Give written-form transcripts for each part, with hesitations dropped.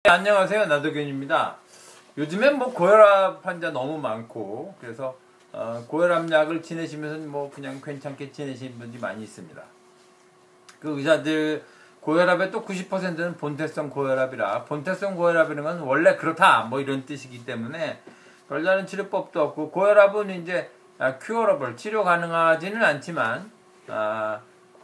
안녕하세요, 나도균입니다. 요즘엔 뭐 고혈압 환자 너무 많고 그래서 고혈압 약을 지내시면서 뭐 그냥 괜찮게 지내시는 분들이 많이 있습니다. 그 의사들 고혈압의 또 90%는 본태성 고혈압이라, 본태성 고혈압이라는 건 원래 그렇다 뭐 이런 뜻이기 때문에 별다른 치료법도 없고, 고혈압은 이제 큐어러블, 치료 가능하지는 않지만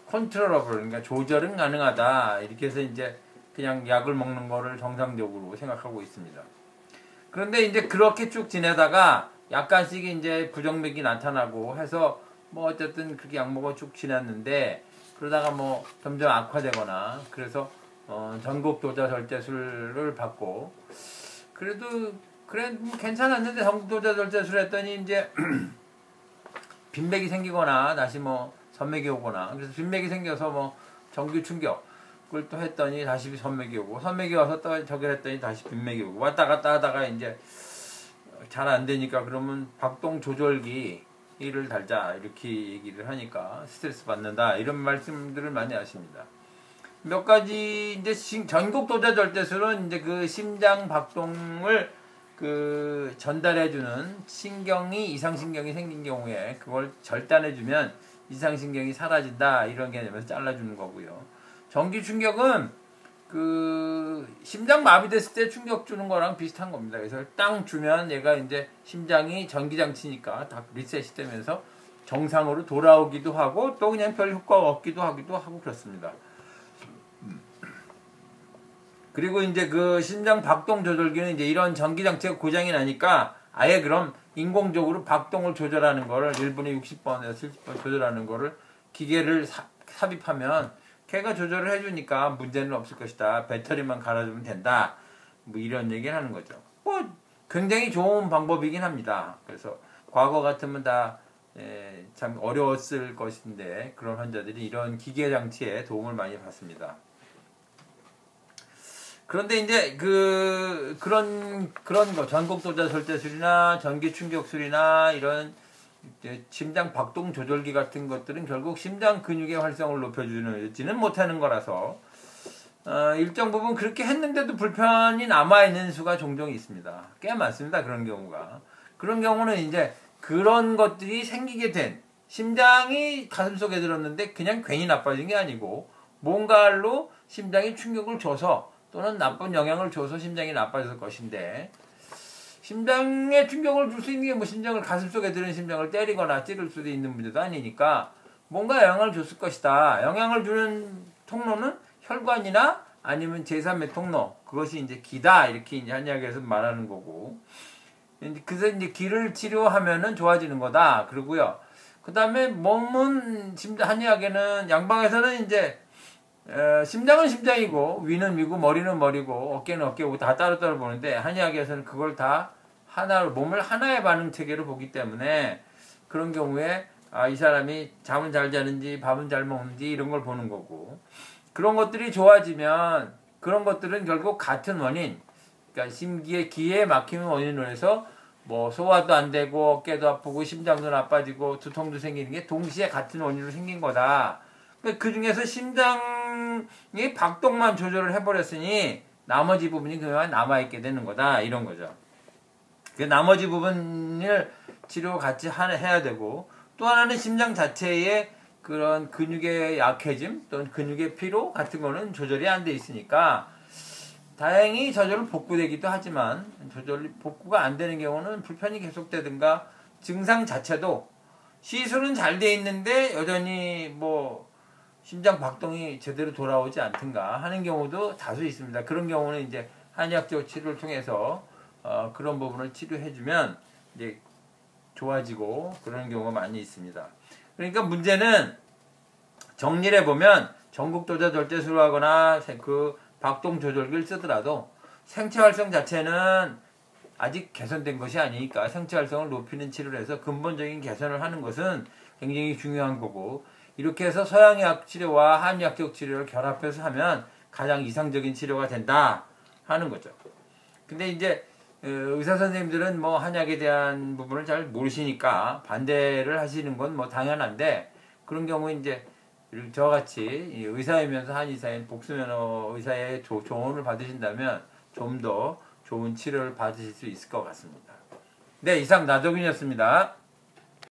컨트롤러블, 그러니까 조절은 가능하다, 이렇게 해서 이제 그냥 약을 먹는 거를 정상적으로 생각하고 있습니다. 그런데 이제 그렇게 쭉 지내다가 약간씩 이제 부정맥이 나타나고 해서 뭐 어쨌든 그렇게 약 먹어 쭉 지났는데, 그러다가 뭐 점점 악화되거나 그래서 전국도자 절제술을 받고, 그래도 그래 뭐 괜찮았는데 전국도자 절제술 했더니 이제 빈맥이 생기거나 다시 뭐 선맥이 오거나, 그래서 빈맥이 생겨서 뭐 정규 충격을 또 했더니 다시 선맥이 오고, 선맥이 와서 또 저걸 했더니 다시 빈맥이 오고, 왔다 갔다 하다가 이제 잘 안 되니까 그러면 박동 조절기를 달자 이렇게 얘기를 하니까 스트레스 받는다 이런 말씀들을 많이 하십니다. 몇 가지 이제 전국 도자 절제술은 이제 그 심장 박동을 그 전달해주는 신경이, 이상신경이 생긴 경우에 그걸 절단해주면 이상신경이 사라진다 이런 개념에서 잘라주는 거고요. 전기 충격은 그 심장 마비됐을 때 충격 주는 거랑 비슷한 겁니다. 그래서 땅 주면 얘가 이제 심장이 전기장치니까 다 리셋이 되면서 정상으로 돌아오기도 하고 또 그냥 별 효과가 없기도 하고 그렇습니다. 그리고 이제 그 심장 박동 조절기는 이제 이런 전기장치가 고장이 나니까 아예 그럼 인공적으로 박동을 조절하는 거를 1분에 60번에서 70번 조절하는 거를 기계를 삽입하면 걔가 조절을 해주니까 문제는 없을 것이다. 배터리만 갈아주면 된다. 뭐 이런 얘기를 하는 거죠. 뭐 굉장히 좋은 방법이긴 합니다. 그래서 과거 같으면 다 참 어려웠을 것인데 그런 환자들이 이런 기계 장치에 도움을 많이 받습니다. 그런데 이제 그런 거, 전국도자 절제술이나 전기충격술이나 이런 심장 박동 조절기 같은 것들은 결국 심장 근육의 활성을 높여주지는 못하는 거라서 일정 부분 그렇게 했는데도 불편이 남아있는 수가 종종 있습니다. 꽤 많습니다. 그런 경우가. 그런 경우는 이제 그런 것들이 생기게 된, 심장이 가슴속에 들었는데 그냥 괜히 나빠진 게 아니고 뭔가로 심장이 충격을 줘서 또는 나쁜 영향을 줘서 심장이 나빠졌을 것인데, 심장에 충격을 줄 수 있는 게 뭐 심장을, 가슴속에 들은 심장을 때리거나 찌를 수도 있는 문제도 아니니까 뭔가 영향을 줬을 것이다. 영향을 주는 통로는 혈관이나 아니면 제3의 통로, 그것이 이제 기다, 이렇게 이제 한의학에서 말하는 거고, 그래서 이제 기를 치료하면은 좋아지는 거다. 그러고요. 그 다음에 몸은 한의학에는, 양방에서는 이제 심장은 심장이고 위는 위고 머리는 머리고 어깨는 어깨고 다 따로따로 보는데, 한의학에서는 그걸 다 하나로, 몸을 하나의 반응 체계로 보기 때문에 그런 경우에 이 사람이 잠은 잘 자는지 밥은 잘 먹는지 이런 걸 보는 거고, 그런 것들이 좋아지면 그런 것들은 결국 같은 원인, 그러니까 기에 막히는 원인으로 해서 뭐 소화도 안 되고 어깨도 아프고 심장도 나빠지고 두통도 생기는 게 동시에 같은 원인으로 생긴 거다. 그 중에서 심장이 박동만 조절을 해버렸으니 나머지 부분이 그만 남아있게 되는 거다, 이런 거죠. 그 나머지 부분을 치료 같이 해야 되고, 또 하나는 심장 자체의 그런 근육의 약해짐 또는 근육의 피로 같은 거는 조절이 안 돼 있으니까 다행히 저절로 복구되기도 하지만, 복구가 안 되는 경우는 불편이 계속되든가 증상 자체도 시술은 잘 돼 있는데 여전히 뭐 심장 박동이 제대로 돌아오지 않든가 하는 경우도 다수 있습니다. 그런 경우는 이제 한의학적 치료를 통해서 그런 부분을 치료해주면 이제 좋아지고 그런 경우가 많이 있습니다. 그러니까 문제는 정리를 해보면, 전국도자 절제술을 하거나 그 박동 조절기를 쓰더라도 생체 활성 자체는 아직 개선된 것이 아니니까 생체 활성을 높이는 치료를 해서 근본적인 개선을 하는 것은 굉장히 중요한 거고, 이렇게 해서 서양의학 치료와 한의학적 치료를 결합해서 하면 가장 이상적인 치료가 된다 하는 거죠. 근데 이제 의사 선생님들은 뭐 한약에 대한 부분을 잘 모르시니까 반대를 하시는 건 뭐 당연한데, 그런 경우에 이제 저같이 의사이면서 한의사인 복수면허 의사의 조언을 받으신다면 좀 더 좋은 치료를 받으실 수 있을 것 같습니다. 네, 이상 나도균이었습니다.